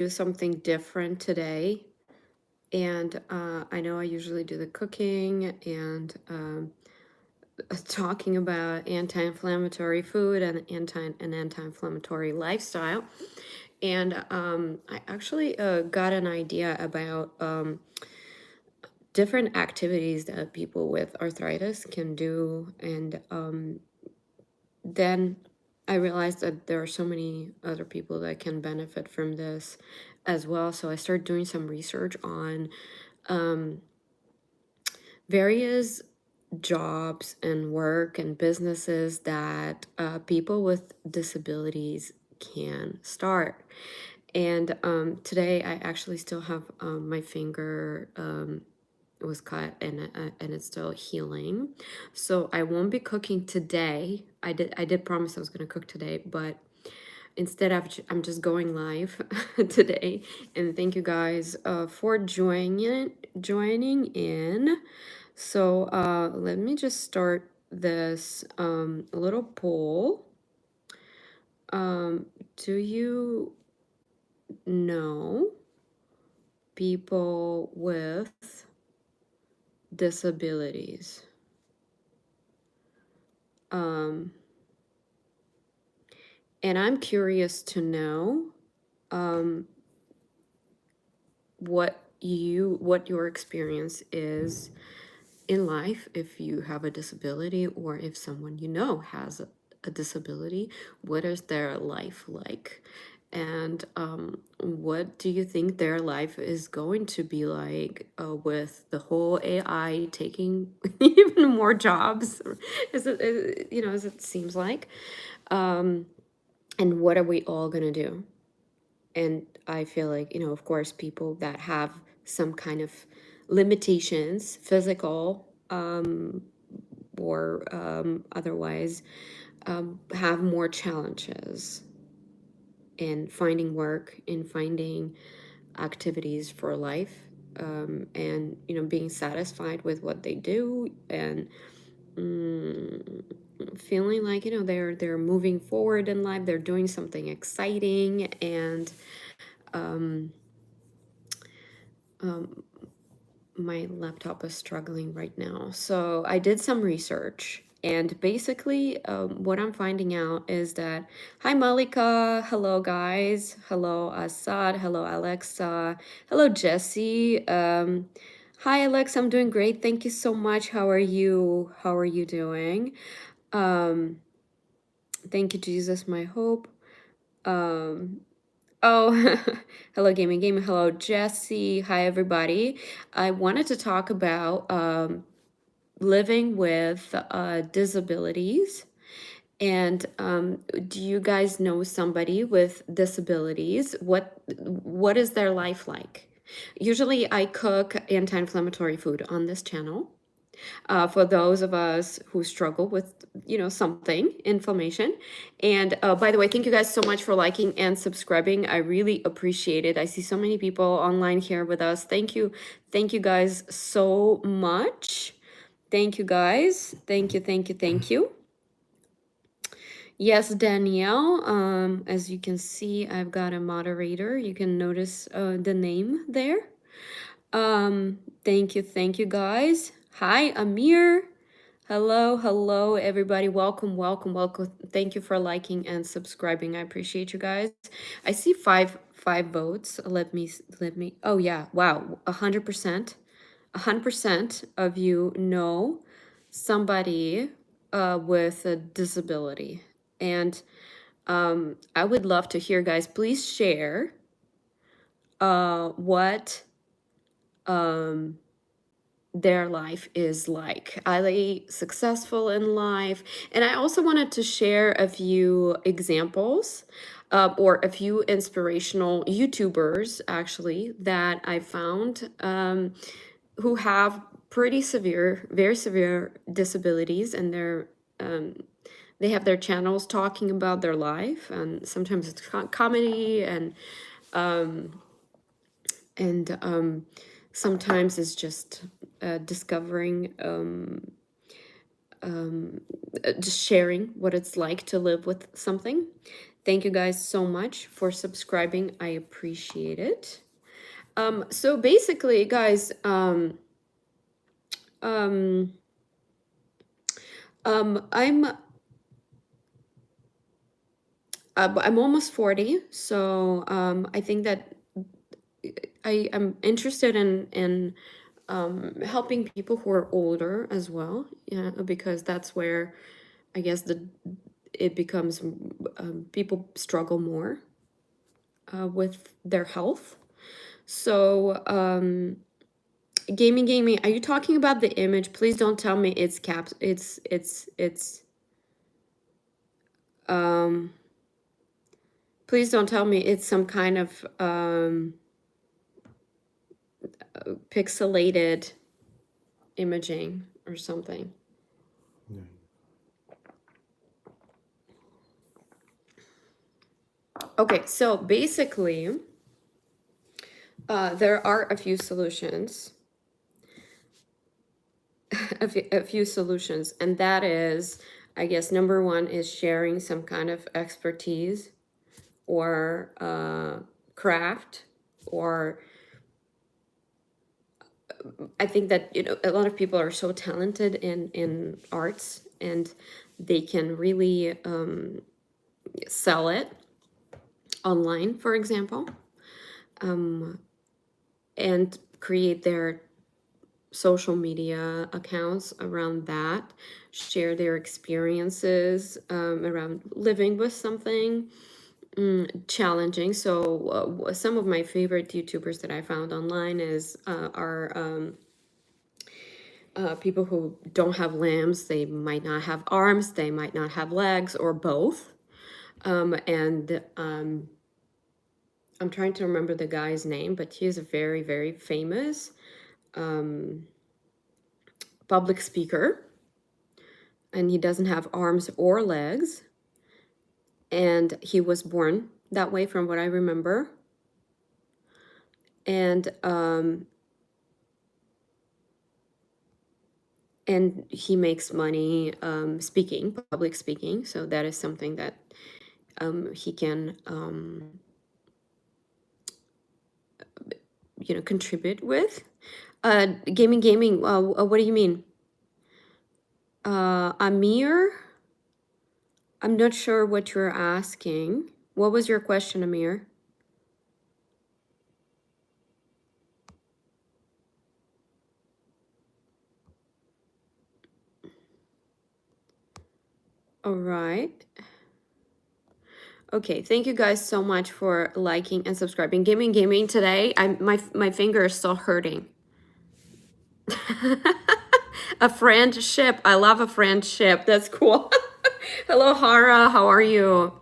do something different today. And I know I usually do the cooking and talking about anti-inflammatory food and anti-inflammatory lifestyle. And I actually got an idea about different activities that people with arthritis can do. And then I realized that there are so many other people that can benefit from this as well. So I started doing some research on um, various jobs and work and businesses that people with disabilities can start. And today I actually still have my finger was cut and it's still healing. So I won't be cooking today. I did promise I was going to cook today, but instead I'm just going live today. And thank you guys for joining in. So let me just start this little poll. Do you know people with disabilities? Um, and I'm curious to know um, what your experience is in life if you have a disability, or if someone you know has a disability. What is their life like? And what do you think their life is going to be like with the whole AI taking even more jobs, as it seems like? Um, and what are we all going to do? And I feel like, of course, people that have some kind of limitations, physical or otherwise, have more challenges in finding work, in finding activities for life, and, being satisfied with what they do, and mm, feeling like, they're moving forward in life, they're doing something exciting. And um, um, my laptop is struggling right now. So I did some research, and basically, what I'm finding out is that, hi Malika, hello guys, hello Assad, hello Alexa, hello Jesse. Hi Alex, I'm doing great. Thank you so much. How are you? How are you doing? Um, Thank you, Jesus, my hope. Um, Oh, hello, Gaming Game. Hello, Jesse. Hi, everybody. I wanted to talk about living with disabilities. And do you guys know somebody with disabilities? What is their life like? Usually, I cook anti-inflammatory food on this channel for those of us who struggle with, something, inflammation. And by the way, thank you guys so much for liking and subscribing. I really appreciate it. I see so many people online here with us. Thank you. Thank you guys so much. Thank you guys. Thank you, thank you, thank you. Yes, Danielle, as you can see, I've got a moderator. You can notice the name there. Thank you guys. Hi, Amir. Hello, hello, everybody. Welcome, welcome, welcome. Thank you for liking and subscribing. I appreciate you guys. I see five votes. Let me. Oh yeah, wow, 100%. 100% of you know somebody with a disability, and I would love to hear, guys. Please share what um their life is like. Are they successful in life? And I also wanted to share a few examples or a few inspirational YouTubers, actually, that I found who have pretty severe, very severe disabilities, and they have their channels talking about their life, and sometimes it's comedy, and sometimes it's just discovering, just sharing what it's like to live with something. Thank you guys so much for subscribing. I appreciate it. So basically, guys, um, I'm I'm almost 40, so I think that I am interested in helping people who are older as well, yeah, because that's where I guess it becomes people struggle more with their health. So gaming, are you talking about the image? Please don't tell me it's caps. It's um. Please don't tell me it's some kind of pixelated imaging or something. Yeah. Okay, so basically, there are a few solutions, a few solutions, and that is, I guess, number one is sharing some kind of expertise or craft, or I think that, you know, a lot of people are so talented in arts, and they can really sell it online, for example, and create their social media accounts around that, share their experiences around living with something challenging. So some of my favorite YouTubers that I found online are people who don't have limbs. They might not have arms, they might not have legs, or both. And I'm trying to remember the guy's name, but he's a very, very famous public speaker, and he doesn't have arms or legs. And he was born that way, from what I remember. And he makes money speaking, public speaking. So that is something that he can, you know, contribute with. Gaming. What do you mean? Amir? I'm not sure what you're asking. What was your question, Amir? All right. Okay, thank you guys so much for liking and subscribing. Gaming today. My finger is still hurting. A friendship. I love a friendship. That's cool. Hello, Hara. How are you?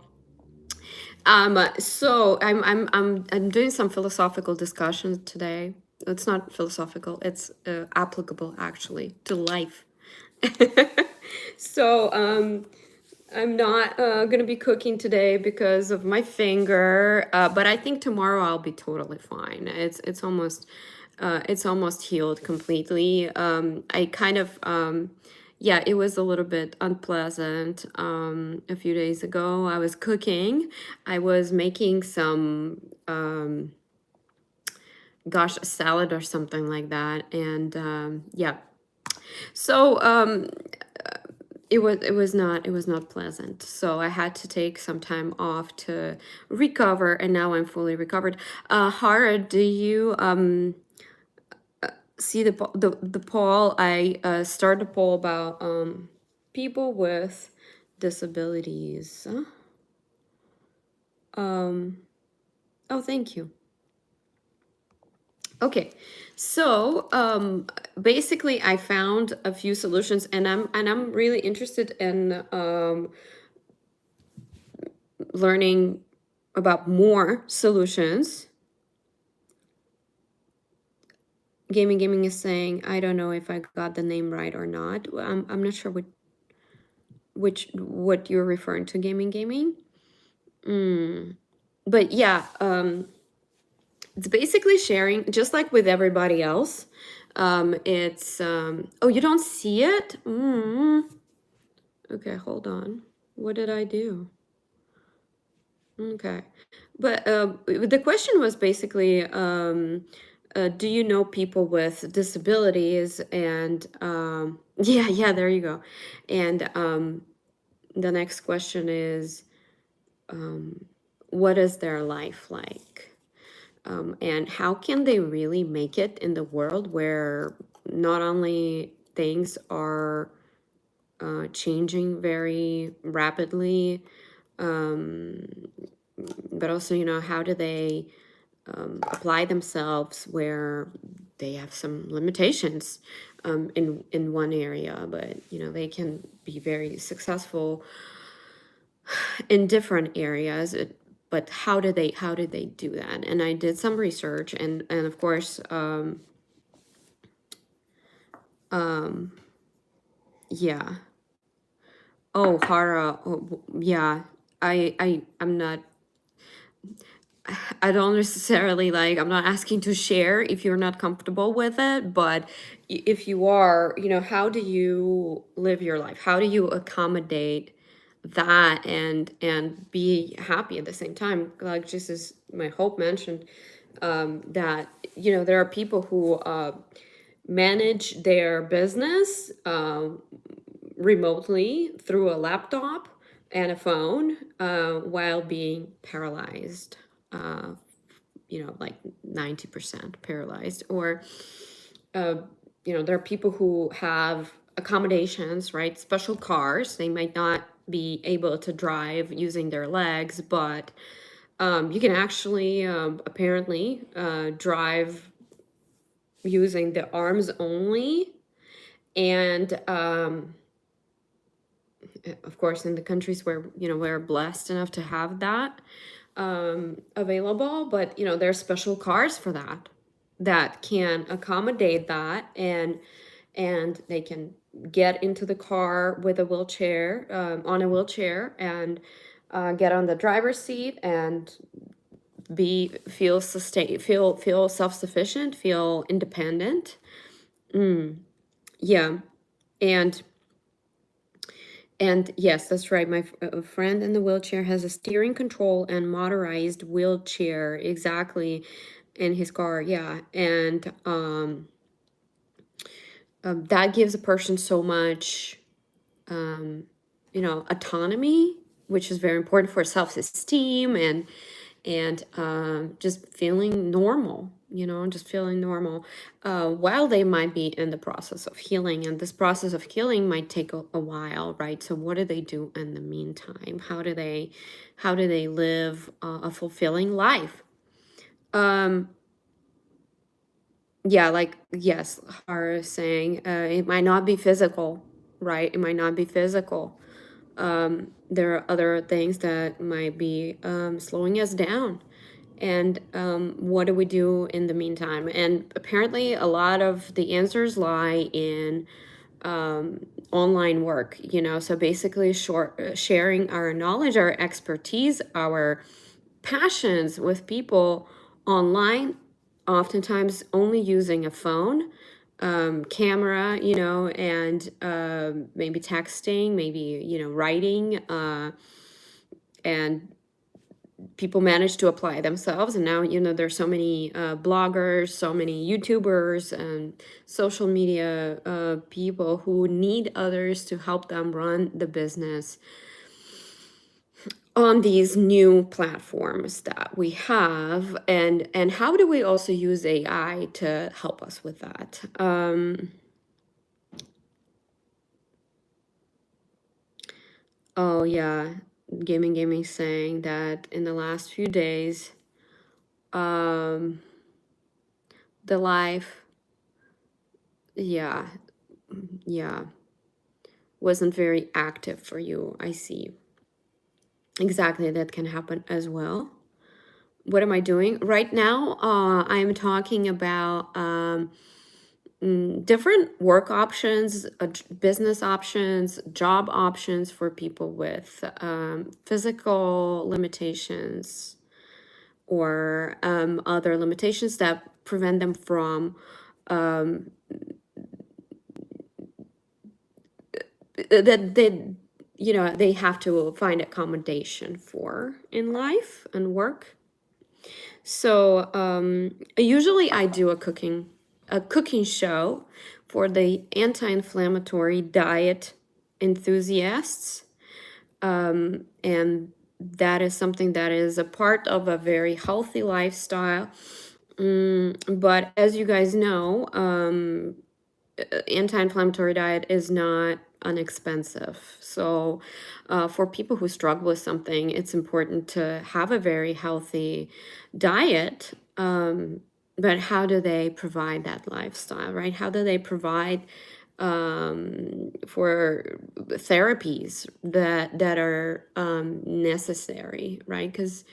So I'm doing some philosophical discussions today. It's not philosophical. It's applicable actually to life. So I'm not gonna be cooking today because of my finger, but I think tomorrow I'll be totally fine. It's almost healed completely. I kind of yeah, it was a little bit unpleasant. A few days ago, I was cooking. I was making some gosh, a salad or something like that, and yeah. So it was not pleasant. So I had to take some time off to recover, and now I'm fully recovered. Hara, do you see the poll? I started a poll about people with disabilities. Oh, thank you. Okay, so basically, I found a few solutions, and I'm really interested in learning about more solutions. Gaming is saying, I don't know if I got the name right or not. I'm not sure what you're referring to, gaming. But yeah, it's basically sharing, just like with everybody else. It's oh, you don't see it? Okay, hold on. What did I do? Okay. But the question was basically, do you know people with disabilities? And yeah, yeah, there you go. And the next question is, um, what is their life like? And how can they really make it in the world where not only things are changing very rapidly, um, but also, how do they apply themselves where they have some limitations in one area, but they can be very successful in different areas. But how did they do that? And I did some research, and of course, um, yeah. Oh, Hara. Oh, yeah. I'm not. I don't necessarily like, I'm not asking to share if you're not comfortable with it, but if you are, how do you live your life? How do you accommodate that and be happy at the same time? Like, just as my Hope mentioned, that, there are people who manage their business remotely through a laptop and a phone while being paralyzed, uh, like 90% paralyzed. Or, uh, there are people who have accommodations, right? Special cars. They might not be able to drive using their legs, but you can actually apparently drive using the arms only. And of course, in the countries where we're blessed enough to have that available, but there's special cars for that can accommodate that, and they can get into the car with a wheelchair, on a wheelchair, and get on the driver's seat and feel self-sufficient, feel independent. Yeah. and And yes, that's right. My friend in the wheelchair has a steering control and motorized wheelchair exactly in his car. Yeah. And that gives a person so much, um, autonomy, which is very important for self-esteem and just feeling normal, just feeling normal, while they might be in the process of healing. And this process of healing might take a while, right? So what do they do in the meantime? How do they live a fulfilling life? Um, yeah, like, yes, Hara is saying, it might not be physical, right? It might not be physical. There are other things that might be slowing us down. And what do we do in the meantime? And apparently, a lot of the answers lie in online work, so basically sharing our knowledge, our expertise, our passions with people online, oftentimes only using a phone, camera, and maybe texting, maybe, writing, and people manage to apply themselves. And now, there's so many bloggers, so many YouTubers, and social media people who need others to help them run the business on these new platforms that we have. And how do we also use AI to help us with that? Oh yeah, gaming saying that in the last few days, um the life, yeah, yeah, wasn't very active for you. I see. Exactly, that can happen as well. What am I doing right now? I'm talking about different work options, business options, job options for people with physical limitations, or other limitations that prevent them from um, that they have to find accommodation for in life and work. So usually I do a cooking show for the anti-inflammatory diet enthusiasts. And that is something that is a part of a very healthy lifestyle. But as you guys know, anti-inflammatory diet is not inexpensive. So for people who struggle with something, it's important to have a very healthy diet. But how do they provide that lifestyle, right? How do they provide for therapies that are necessary, right? Because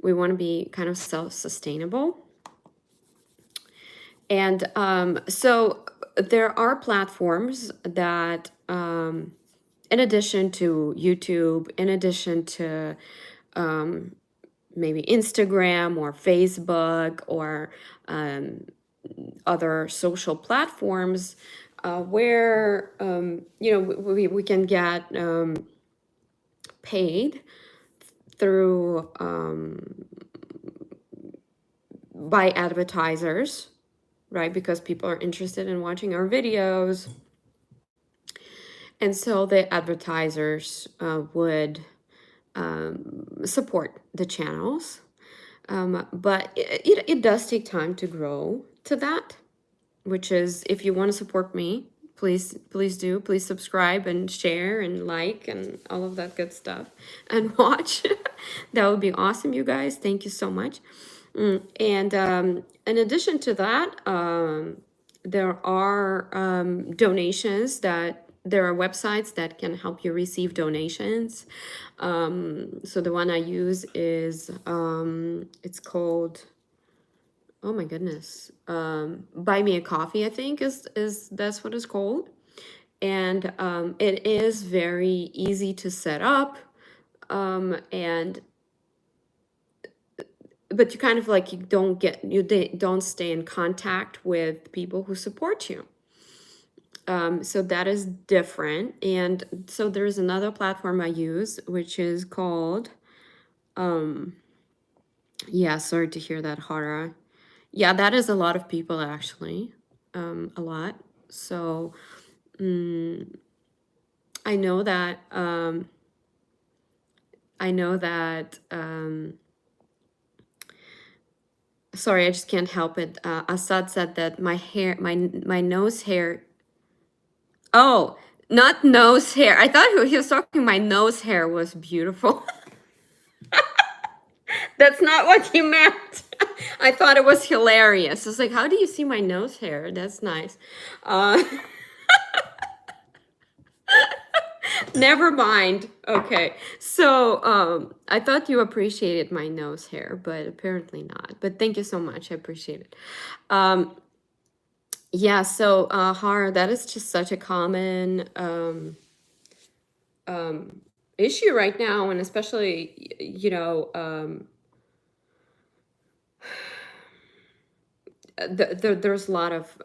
we want to be kind of self-sustainable. And so there are platforms that, in addition to YouTube, in addition to maybe Instagram or Facebook or other social platforms, where we can get paid through by advertisers, right? Because people are interested in watching our videos. And so the advertisers would support the channels. But it does take time to grow to that, which is, if you want to support me, please do. Please subscribe and share and like and all of that good stuff and watch. That would be awesome, you guys. Thank you so much. And in addition to that, there are donations there are websites that can help you receive donations. So the one I use is, it's called, oh my goodness, Buy Me a Coffee, I think is that's what it's called. And it is very easy to set up. And but you kind of like, you don't stay in contact with people who support you. So that is different. And so there's another platform I use, which is called, yeah, sorry to hear that, Hara. Yeah, that is a lot of people actually, a lot. So I know that, sorry, I just can't help it. Assad said that my nose hair. Oh, not nose hair. I thought he was talking my nose hair was beautiful. That's not what he meant. I thought it was hilarious. It's like, how do you see my nose hair? That's nice. Never mind. Okay. So I thought you appreciated my nose hair, but apparently not. But thank you so much. I appreciate it. Yeah, so Har, that is just such a common issue right now, and especially, there's a lot of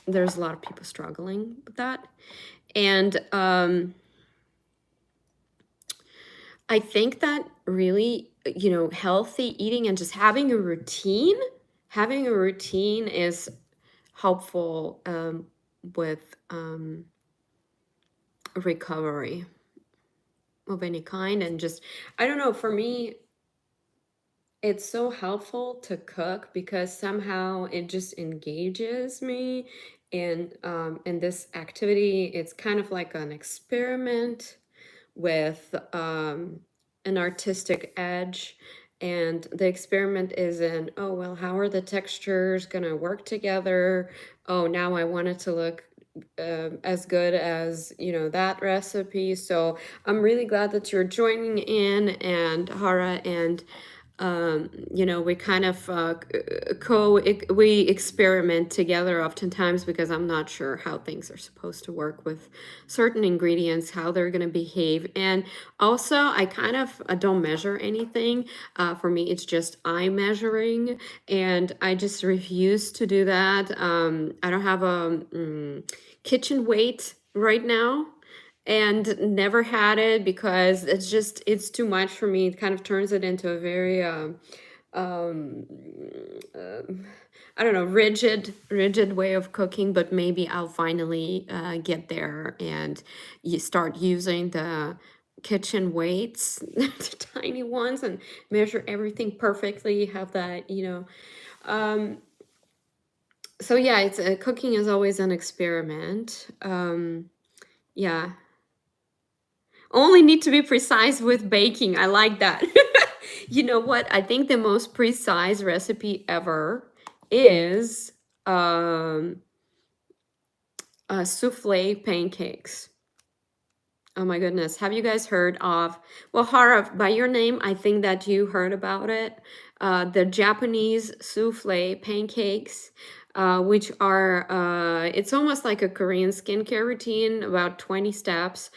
there's a lot of people struggling with that. And I think that really, healthy eating and just having a routine is helpful with recovery of any kind. And just, I don't know, for me, it's so helpful to cook because somehow it just engages me in this activity. It's kind of like an experiment with an artistic edge. And the experiment is in, oh, well, how are the textures going to work together? Oh, now I want it to look as good as, that recipe. So I'm really glad that you're joining in, and Hara, and We kind of we experiment together oftentimes because I'm not sure how things are supposed to work with certain ingredients, how they're going to behave. And also, I kind of don't measure anything. For me, it's just eye measuring, and I just refuse to do that. I don't have a kitchen weight right now, and never had it because it's too much for me. It kind of turns it into a very um uh, I don't know, rigid way of cooking. But maybe I'll finally get there and you start using the kitchen weights, the tiny ones, and measure everything perfectly, have that, so yeah, it's cooking is always an experiment. Yeah. Only need to be precise with baking. I like that. You know what? I think the most precise recipe ever is um, souffle pancakes. Oh my goodness. Have you guys heard of, well, Hara, by your name, I think that you heard about it. The Japanese souffle pancakes, which are, it's almost like a Korean skincare routine, about 20 steps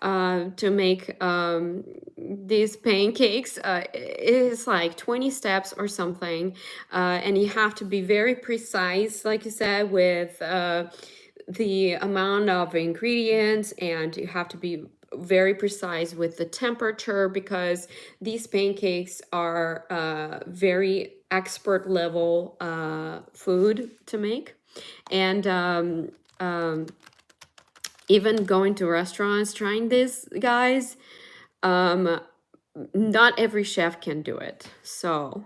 to make these pancakes. It is like 20 steps or something. And you have to be very precise, like you said, with the amount of ingredients, and you have to be very precise with the temperature because these pancakes are very expert level food to make. And um, even going to restaurants trying this, guys, um, not every chef can do it. So,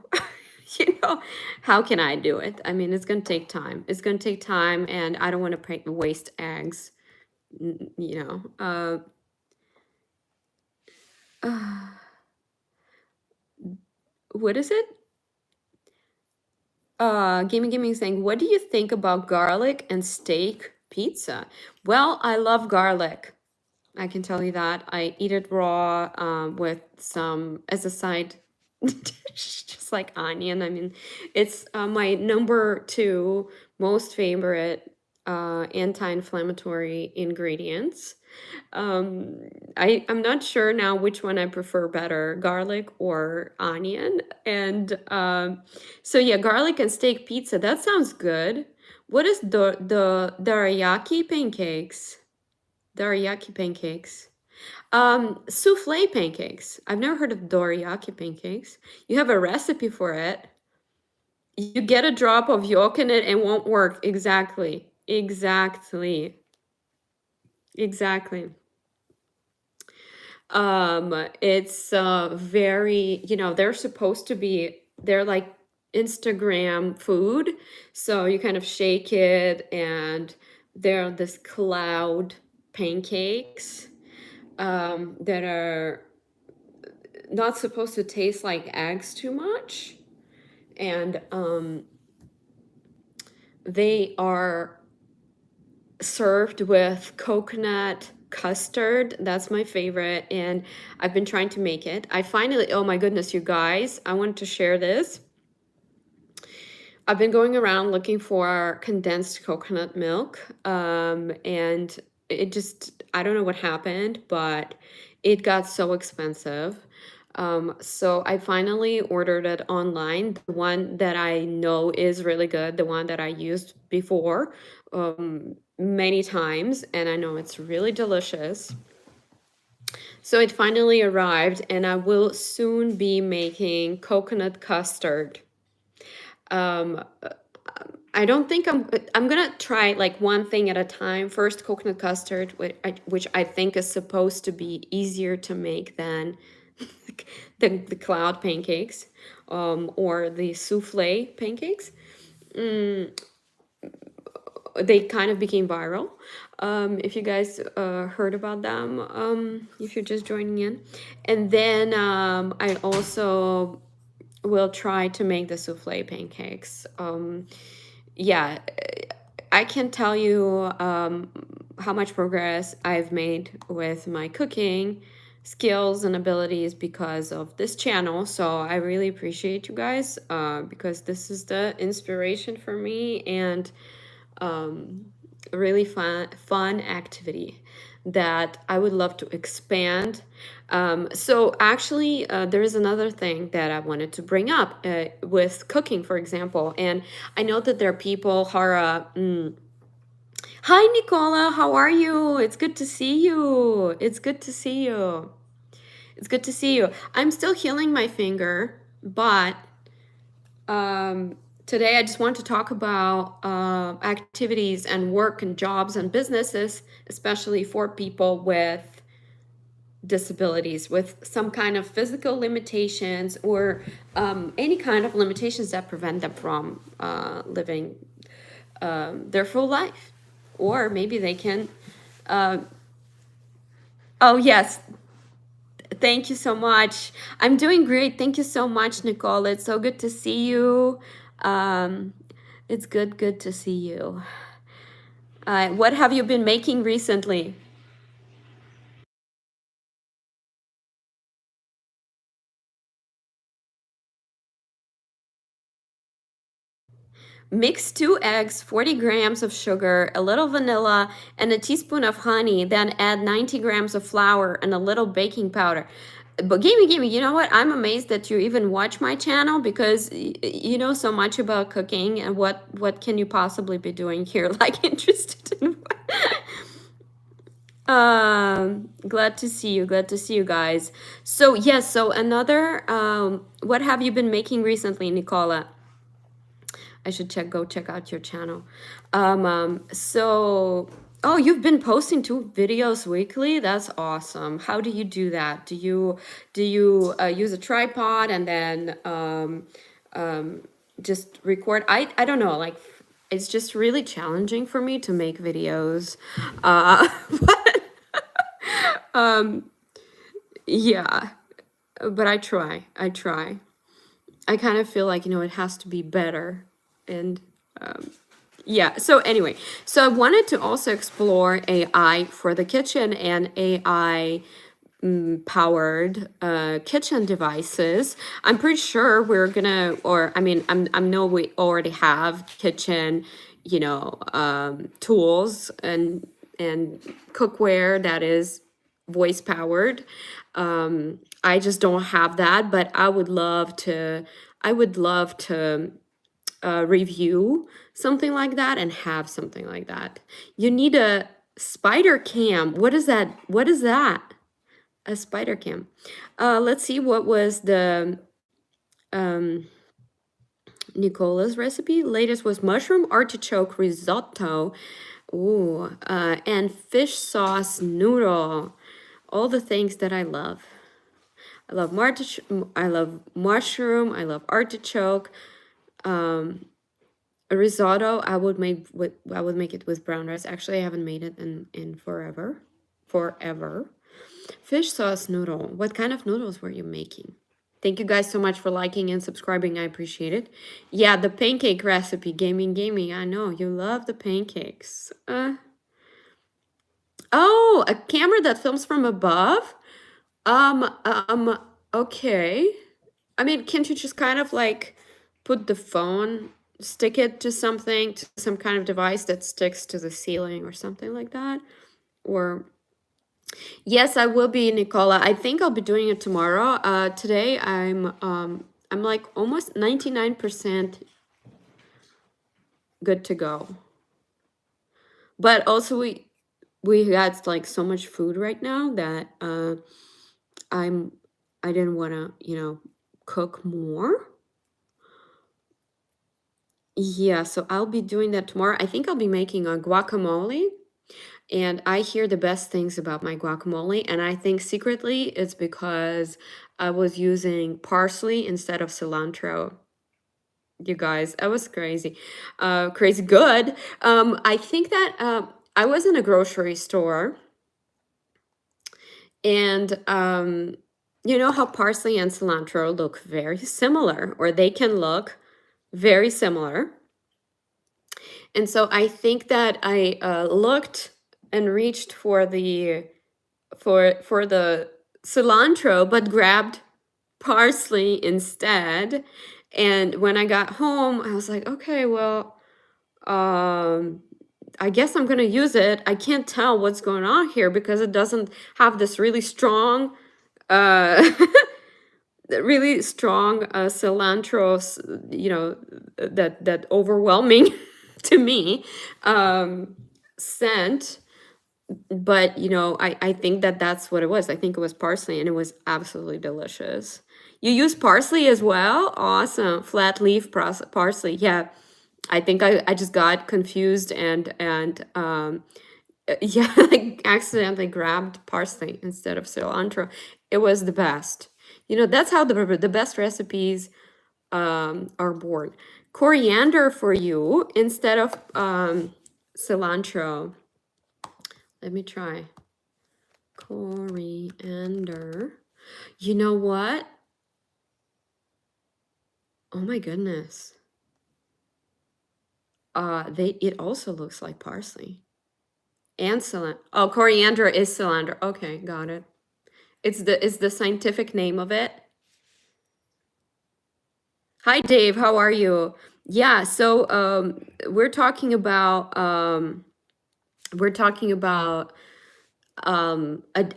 how can I do it? I mean, it's going to take time. It's going to take time, and I don't want to waste eggs, you know. What is it? Gimme saying, what do you think about garlic and steak pizza? Well, I love garlic. I can tell you that. I eat it raw with some as a side dish, just like onion. I mean, it's my number two most favorite anti-inflammatory ingredients. I'm not sure now which one I prefer better, garlic or onion. And so yeah, garlic and steak pizza. That sounds good. What is the dorayaki pancakes? Dorayaki pancakes. Souffle pancakes. I've never heard of dorayaki pancakes. You have a recipe for it. You get a drop of yolk in it and won't work. Exactly. Exactly. Exactly. It's very, they're supposed to be, they're like Instagram food. So you kind of shake it and they're this cloud pancakes that are not supposed to taste like eggs too much. And they are served with coconut custard. That's my favorite. And I've been trying to make it. I finally, oh my goodness, you guys, I wanted to share this. I've been going around looking for condensed coconut milk. And it just, I don't know what happened, but it got so expensive. So I finally ordered it online. The one that I know is really good, the one that I used before many times, and I know it's really delicious. So it finally arrived, and I will soon be making coconut custard. Um, I don't think I'm gonna try like one thing at a time. First, coconut custard, which I think is supposed to be easier to make than the cloud pancakes, or the souffle pancakes. Mm, they kind of became viral. If you guys heard about them, if you're just joining in. And then I also will try to make the souffle pancakes. Yeah, I can tell you how much progress I've made with my cooking skills and abilities because of this channel. So I really appreciate you guys, because this is the inspiration for me, and um, a really fun activity that I would love to expand. So actually, there is another thing that I wanted to bring up, with cooking, for example. And I know that there are people who are, hi, Nicola, how are you? It's good to see you. It's good to see you. It's good to see you. I'm still healing my finger, but um, today I just want to talk about activities and work and jobs and businesses, especially for people with disabilities, with some kind of physical limitations, or any kind of limitations that prevent them from living their full life. Or maybe they can. Uh, oh, yes. Thank you so much. I'm doing great. Thank you so much, Nicole. It's so good to see you. Um, it's good to see you. What have you been making recently? Mix 2 eggs, 40 grams of sugar, a little vanilla, and a teaspoon of honey. Then add 90 grams of flour and a little baking powder. But gimme, you know what? I'm amazed that you even watch my channel, because you know so much about cooking, and what can you possibly be doing here? Like, interested in what? Glad to see you. Glad to see you guys. So yes, so another what have you been making recently, Nicola? I should go check out your channel. So, oh, you've been posting 2 videos weekly? That's awesome. How do you do that? Do you use a tripod and then just record? I don't know, like, it's just really challenging for me to make videos. But yeah, but I try. I try. I kind of feel like, it has to be better. And yeah, so anyway, so I wanted to also explore AI for the kitchen and AI powered kitchen devices. I'm pretty sure we're gonna, or I mean, I know we already have kitchen, tools and cookware that is voice powered. I just don't have that, but I would love to. I would love to review something like that and have something like that. You need a spider cam. What is that? What is that? A spider cam. Let's see, what was the um, Nicola's recipe. Latest was mushroom artichoke risotto. Ooh, and fish sauce noodle. All the things that I love. I love mushroom. I love artichoke. A risotto, I would make it with brown rice. Actually, I haven't made it in forever. Forever. Fish sauce noodle. What kind of noodles were you making? Thank you guys so much for liking and subscribing. I appreciate it. Yeah, the pancake recipe. Gaming. I know you love the pancakes. Oh, a camera that films from above? Okay. I mean, can't you just kind of like put the phone, stick it to something, to some kind of device that sticks to the ceiling or something like that? Or yes, I will be, Nicola. I think I'll be doing it tomorrow. Today I'm like almost 99% good to go. But also we got like so much food right now that I'm I didn't want to, cook more. Yeah, so I'll be doing that tomorrow. I think I'll be making a guacamole, and I hear the best things about my guacamole, and I think secretly it's because I was using parsley instead of cilantro. You guys, I was crazy. Crazy good. I think that I was in a grocery store, and you know how parsley and cilantro look very similar, or they can look very similar. And so I think that I looked and reached for the cilantro, but grabbed parsley instead. And when I got home, I was like, okay, well, um, I guess I'm gonna use it. I can't tell what's going on here because it doesn't have this really strong, uh, really strong cilantro, that overwhelming to me um, scent. But I think that that's what it was. I think it was parsley, and it was absolutely delicious. You use parsley as well? Awesome. Flat leaf parsley. Yeah. I think I just got confused and yeah, I accidentally grabbed parsley instead of cilantro. It was the best. That's how the best recipes are born. Coriander for you instead of cilantro. Let me try. Coriander. You know what? Oh my goodness. It also looks like parsley and cilantro. Oh, coriander is cilantro. Okay, got it. It's the scientific name of it. Hi Dave, how are you? Yeah, so we're talking about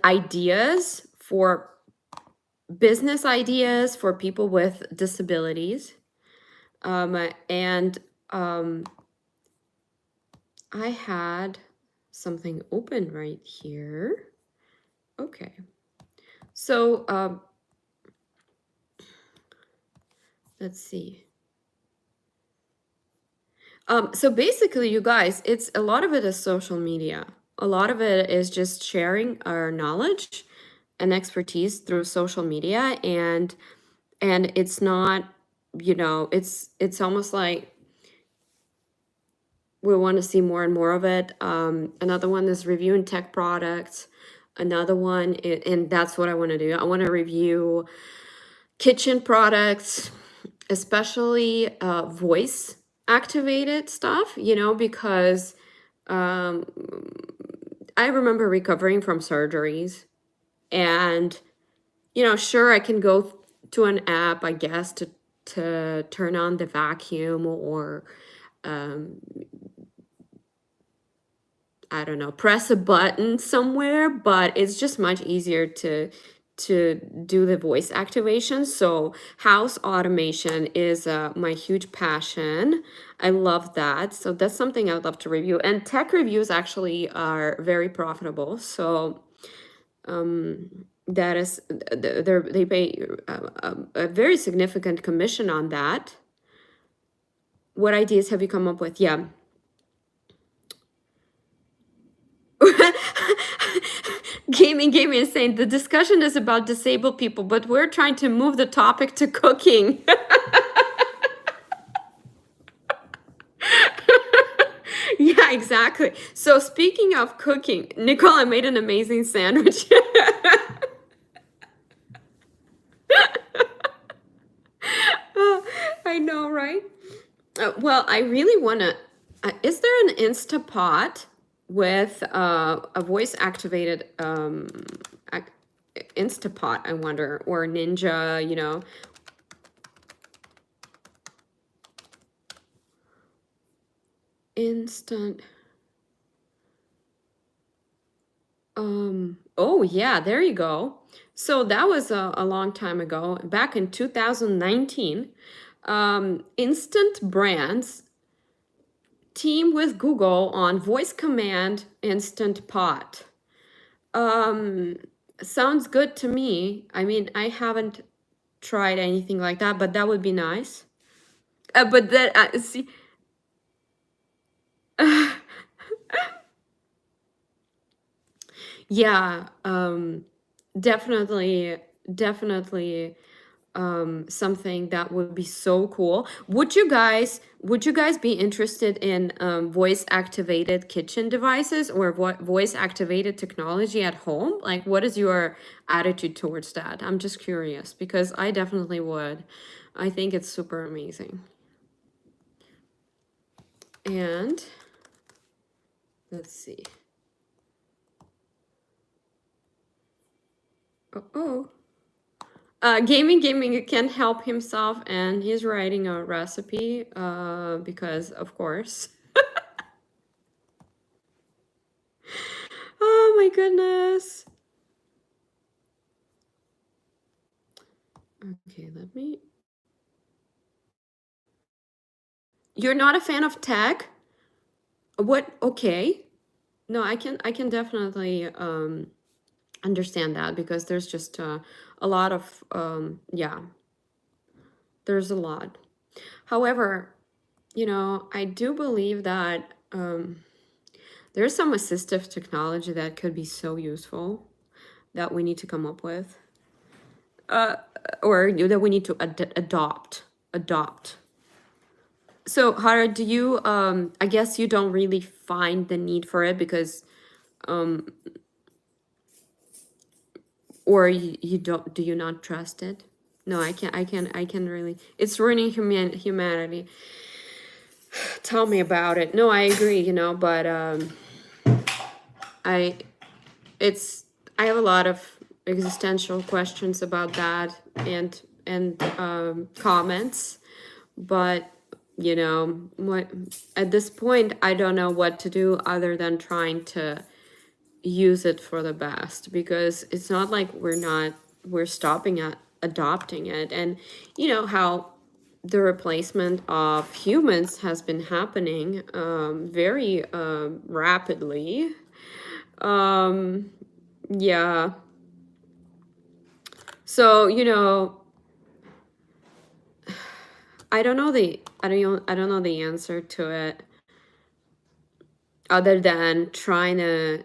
ideas for business ideas for people with disabilities. And I had something open right here. Okay. So let's see. So basically, you guys, it's a lot of it is social media. A lot of it is just sharing our knowledge and expertise through social media, and it's not, it's almost like we want to see more and more of it. Another one is reviewing tech products. Another one, and that's what I want to do. I want to review kitchen products, especially voice activated stuff, because um, I remember recovering from surgeries, and sure, I can go to an app, I guess, to turn on the vacuum, or um, I don't know, press a button somewhere, but it's just much easier to do the voice activation. So house automation is my huge passion. I love that. So that's something I would love to review. And tech reviews actually are very profitable. So that is they pay a very significant commission on that. What ideas have you come up with? Yeah. Gaming is saying the discussion is about disabled people, but we're trying to move the topic to cooking. Yeah, exactly. So speaking of cooking, Nicole, I made an amazing sandwich. I know, right? Well, I really want to. Is there an Instapot with a voice activated Instapot, I wonder, or Ninja, instant. Oh yeah, there you go. So that was a long time ago, back in 2019. Instant Brands team with Google on voice command instant pot. Um, Sounds good to me. I mean, I haven't tried anything like that, but that would be nice. But that see, yeah, definitely, definitely something that would be so cool. Would you guys be interested in voice activated kitchen devices or voice activated technology at home? Like, what is your attitude towards that? I'm just curious because I definitely would. I think it's super amazing. And let's see. Oh. Gaming can't help himself, and he's writing a recipe, because of course. Oh my goodness. Okay, let me. You're not a fan of tech? What? Okay. No, I can definitely understand that, because there's just a lot of yeah, there's a lot. However, I do believe that there's some assistive technology that could be so useful that we need to come up with, uh, or that we need to adopt. So, Hara, do you? I guess you don't really find the need for it because, um, or you don't. Do you not trust it? No, I can't. I can really. It's ruining humanity. Tell me about it. No, I agree. But I it's I have a lot of existential questions about that, and comments, but what at this point I don't know what to do other than trying to use it for the best, because it's not like we're stopping at adopting it. And how the replacement of humans has been happening very rapidly. um yeah. So, I don't know the answer to it, other than trying to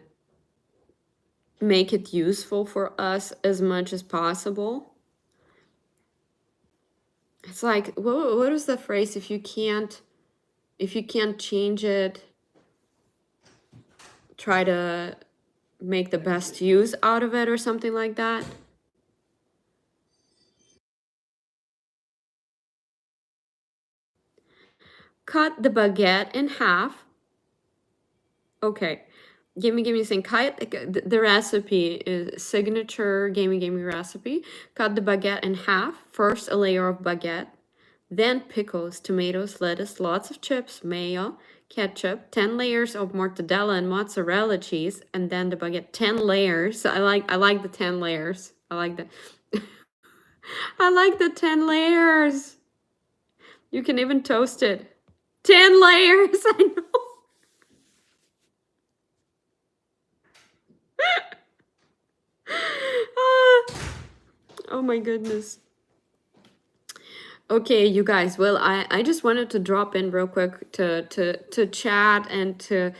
make it useful for us as much as possible. It's like, what is the phrase? If you can't change it, try to make the best use out of it, or something like that. Cut the baguette in half. Okay. Give me a second. The recipe is signature gaming recipe. Cut the baguette in half. First a layer of baguette, then pickles, tomatoes, lettuce, lots of chips, mayo, ketchup, 10 layers of mortadella and mozzarella cheese, and then the baguette. 10 layers. I like the 10 layers. I like the I like the 10 layers. You can even toast it. 10 layers. I know. Ah, oh my goodness. Okay, you guys. Well, I just wanted to drop in real quick to chat and to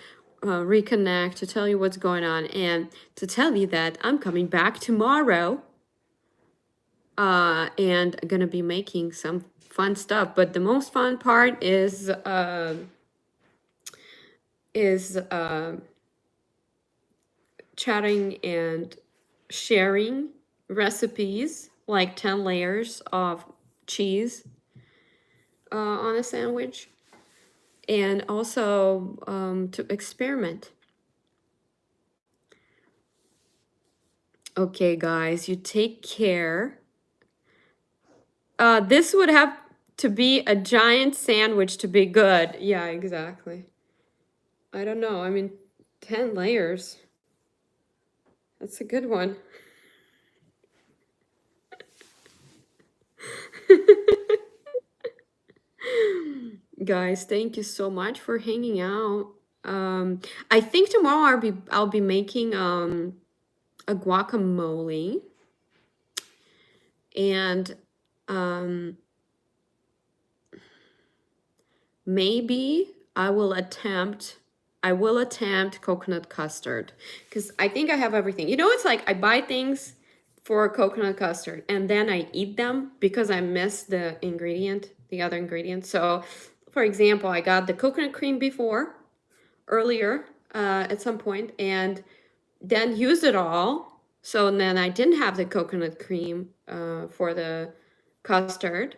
reconnect, to tell you what's going on, and to tell you that I'm coming back tomorrow, and gonna be making some fun stuff. But the most fun part is chatting and sharing recipes, like 10 layers of cheese on a sandwich, and also to experiment. Okay, guys, you take care. This would have to be a giant sandwich to be good. Yeah, exactly. I don't know. I mean, 10 layers. That's a good one. Guys, thank you so much for hanging out. I think tomorrow I'll be making a guacamole, and um maybe I will attempt coconut custard, because I think I have everything. It's like I buy things for coconut custard and then I eat them because I miss the other ingredient. So, for example, I got the coconut cream earlier, at some point, and then used it all. So then I didn't have the coconut cream for the custard,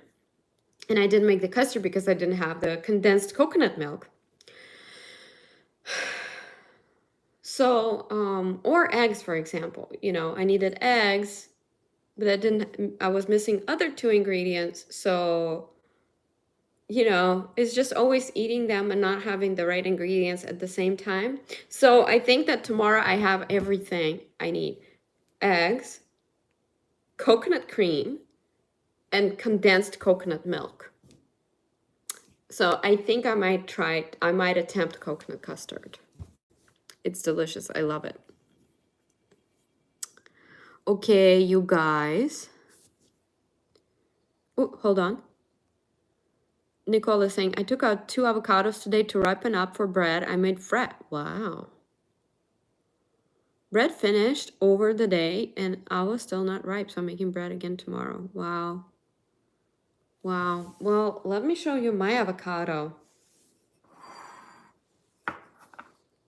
and I didn't make the custard because I didn't have the condensed coconut milk. So, or eggs, for example. I needed eggs, but I was missing other two ingredients. So, you know, it's just always eating them and not having the right ingredients at the same time. So I think that tomorrow I have everything I need: eggs, coconut cream, and condensed coconut milk. So I think I might attempt coconut custard. It's delicious. I love it. Okay, you guys. Oh, hold on. Nicole is saying, I took out 2 avocados today to ripen up for bread. I made bread. Wow. Bread finished over the day and I was still not ripe, so I'm making bread again tomorrow. Wow. Wow. Well, let me show you my avocado.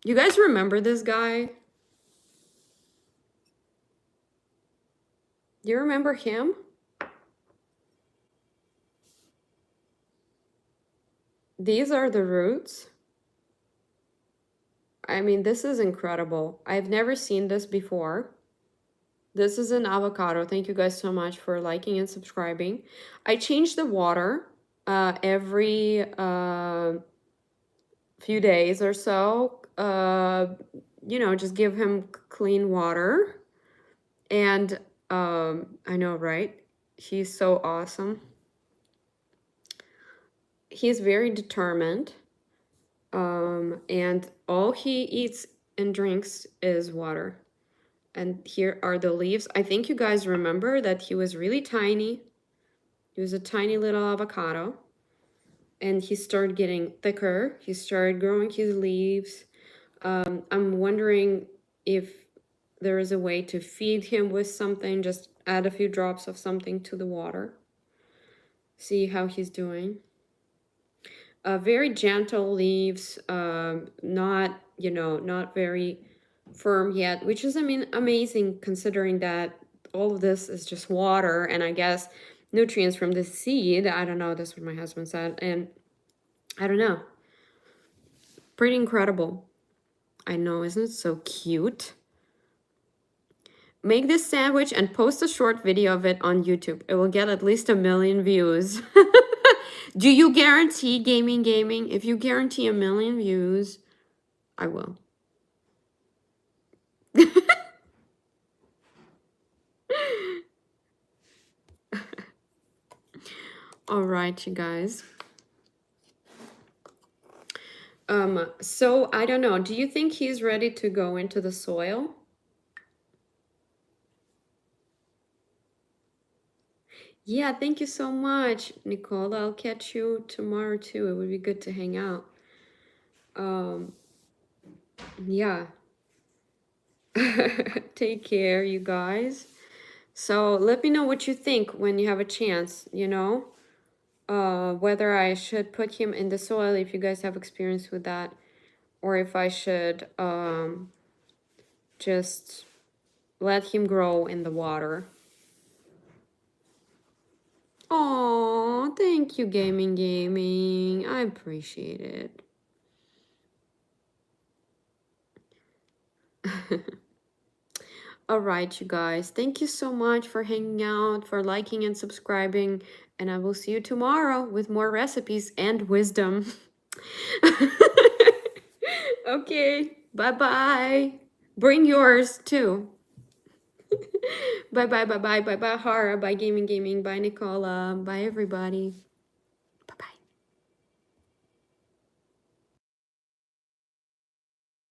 You guys remember this guy? Do you remember him? These are the roots. I mean, this is incredible. I've never seen this before. This is an avocado. Thank you guys so much for liking and subscribing. I change the water every few days or so. You know, just give him clean water. And I know, right? He's so awesome. He's very determined. And all he eats and drinks is water. And here are the leaves. I think you guys remember that he was really tiny. He was a tiny little avocado. And he started getting thicker. He started growing his leaves. I'm wondering if there is a way to feed him with something. Just add a few drops of something to the water. See how he's doing. Very gentle leaves, not, you know, not very firm yet, which is, I mean, amazing considering that all of this is just water and I guess nutrients from the seed. I don't know, that's what my husband said. And I don't know. Pretty incredible. I know, isn't it so cute? Make this sandwich and post a short video of it on YouTube. It will get at least 1 million views. Do you guarantee gaming? If you guarantee 1 million views, I will. All right, you guys. So I don't know. Do you think he's ready to go into the soil? Yeah, thank you so much, Nicole. I'll catch you tomorrow too. It would be good to hang out. Yeah. Take care, you guys. So let me know what you think when you have a chance, you know, whether I should put him in the soil if you guys have experience with that, or if I should just let him grow in the water. Oh, thank you, gaming. I appreciate it. All right, you guys. Thank you so much for hanging out, for liking and subscribing. And I will see you tomorrow with more recipes and wisdom. Okay. Bye-bye. Bring yours too. Bye-bye, bye-bye, bye-bye, Hara. Bye, gaming. Bye, Nicola. Bye, everybody.